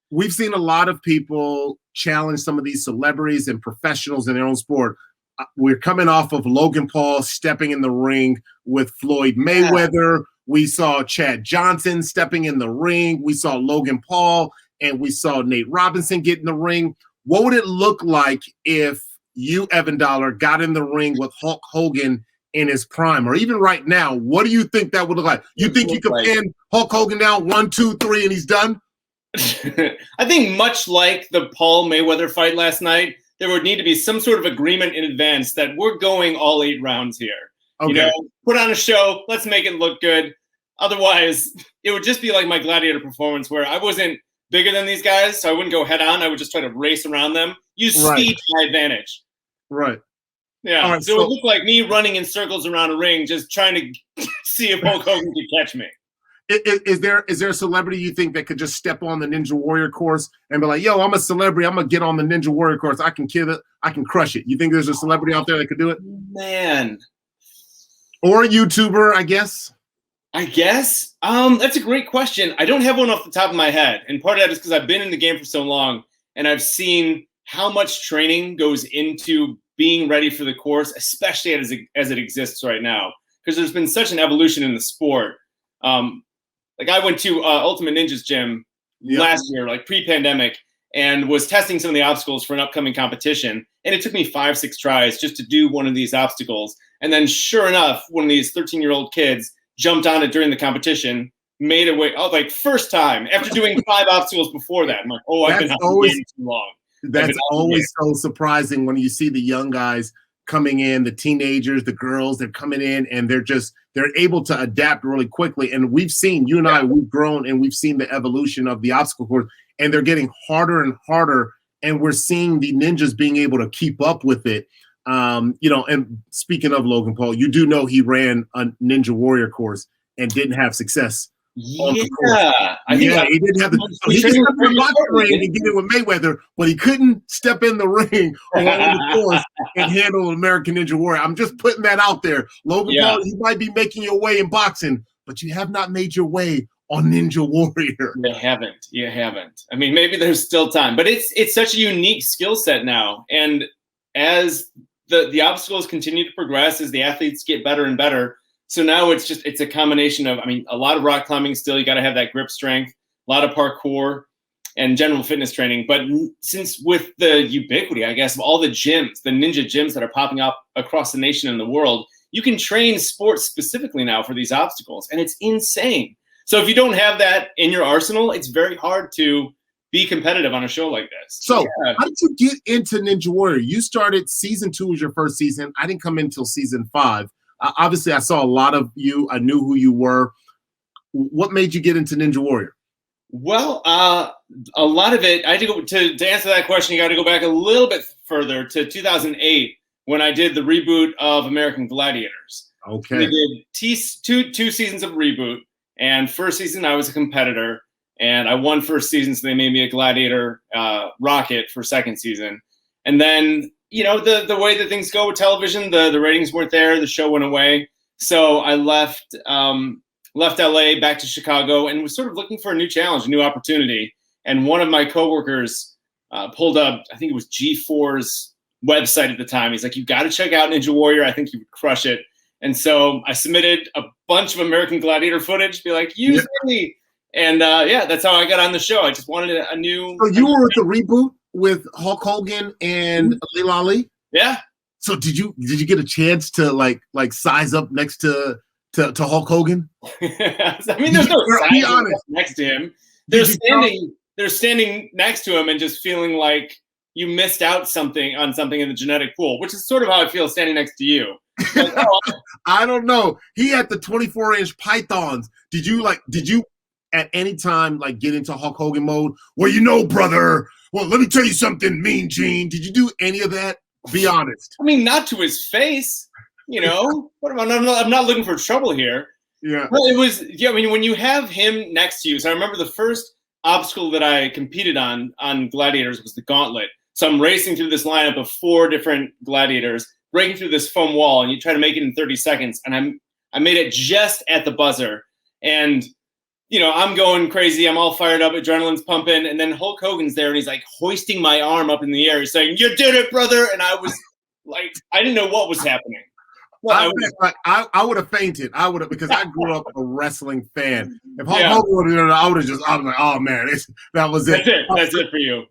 we've seen a lot of people challenge some of these celebrities and professionals in their own sport. We're coming off of Logan Paul stepping in the ring with Floyd Mayweather. We saw Chad Johnson stepping in the ring. We saw Logan Paul, and we saw Nate Robinson get in the ring. What would it look like if you, Evan Dollar, got in the ring with Hulk Hogan in his prime, or even right now? What do you think that would look like? You think you could pin Hulk Hogan down 1, 2, 3, and he's done? I think much like the Paul Mayweather fight last night, there would need to be some sort of agreement in advance that we're going all 8 rounds here. Okay. You know, put on a show. Let's make it look good. Otherwise, it would just be like my gladiator performance where I wasn't bigger than these guys, so I wouldn't go head on. I would just try to race around them. Use speed to my advantage. Right. Yeah. Right, so it would look like me running in circles around a ring, just trying to see if Hulk Hogan could catch me. Is there a celebrity you think that could just step on the Ninja Warrior course and be like, yo, I'm a celebrity. I'm going to get on the Ninja Warrior course. I can kill it. I can crush it. You think there's a celebrity out there that could do it? Man. Or a YouTuber, I guess. That's a great question. I don't have one off the top of my head. And part of that is because I've been in the game for so long and I've seen how much training goes into being ready for the course, especially as it exists right now. Because there's been such an evolution in the sport. Like I went to Ultimate Ninja's gym last year, like pre-pandemic, and was testing some of the obstacles for an upcoming competition. And it took me 5, 6 tries just to do one of these obstacles. And then sure enough, one of these 13-year-old kids jumped on it during the competition, made it way, like first time after doing 5 obstacles before that. I'm like, oh, I've been out of the game too long. That's always so surprising when you see the young guys coming in, the teenagers, the girls, they're coming in and they're able to adapt really quickly. And we've seen, you and I, we've grown and we've seen the evolution of the obstacle course, and they're getting harder and harder. And we're seeing the ninjas being able to keep up with it. And speaking of Logan Paul, you do know he ran a Ninja Warrior course and didn't have success. He didn't have the. He could step in the boxing ring and get in with Mayweather, but he couldn't step in the ring or on the course and handle an American Ninja Warrior. I'm just putting that out there. Logan Paul, you might be making your way in boxing, but you have not made your way on Ninja Warrior. You haven't. I mean, maybe there's still time, but it's such a unique skill set now. And as the obstacles continue to progress, as the athletes get better and better, so now it's a combination of, I mean, a lot of rock climbing still, you got to have that grip strength, a lot of parkour and general fitness training. But since with the ubiquity, I guess, of all the gyms, the ninja gyms that are popping up across the nation and the world, you can train sports specifically now for these obstacles. And it's insane. So if you don't have that in your arsenal, it's very hard to be competitive on a show like this. So how did you get into Ninja Warrior? You started season 2 was your first season. I didn't come in until season 5. Obviously, I saw a lot of you. I knew who you were. What made you get into Ninja Warrior? Well, a lot of it, I had to go to answer that question. You got to go back a little bit further to 2008 when I did the reboot of American Gladiators. Okay. We did two seasons of reboot, and first season I was a competitor, and I won first season, so they made me a Gladiator Rocket for second season, and then. You know, the way that things go with television, the ratings weren't there. The show went away. So I left LA back to Chicago and was sort of looking for a new challenge, a new opportunity. And one of my coworkers pulled up, I think it was G4's website at the time. He's like, you got to check out Ninja Warrior. I think you would crush it. And so I submitted a bunch of American Gladiator footage, be like, use me. And that's how I got on the show. I just wanted a new. So you were at the reboot with Hulk Hogan and Lil Ali? Yeah. So did you get a chance to like size up next to Hulk Hogan? I mean, there's no size up next to him. They're standing next to him and just feeling like you missed out something in the genetic pool, which is sort of how I feel standing next to you. Like, I don't know. He had the 24-inch pythons. Did you at any time like get into Hulk Hogan mode? Well, brother. Well, let me tell you something, Mean Gene. Did you do any of that? Be honest. I mean, not to his face, What I'm not looking for trouble here. Yeah. Well, it was. Yeah, I mean, when you have him next to you. So I remember the first obstacle that I competed on Gladiators was the Gauntlet. So I'm racing through this lineup of 4 different gladiators, breaking through this foam wall, and you try to make it in 30 seconds. And I made it just at the buzzer, and I'm going crazy. I'm all fired up. Adrenaline's pumping. And then Hulk Hogan's there and he's like hoisting my arm up in the air. He's saying, "You did it, brother." And I was like, I didn't know what was happening. Well, I would have fainted. I would have, because I grew up a wrestling fan. If Hulk Hogan would have done it, I would have just, I was like, oh man, that was it. That's it for you.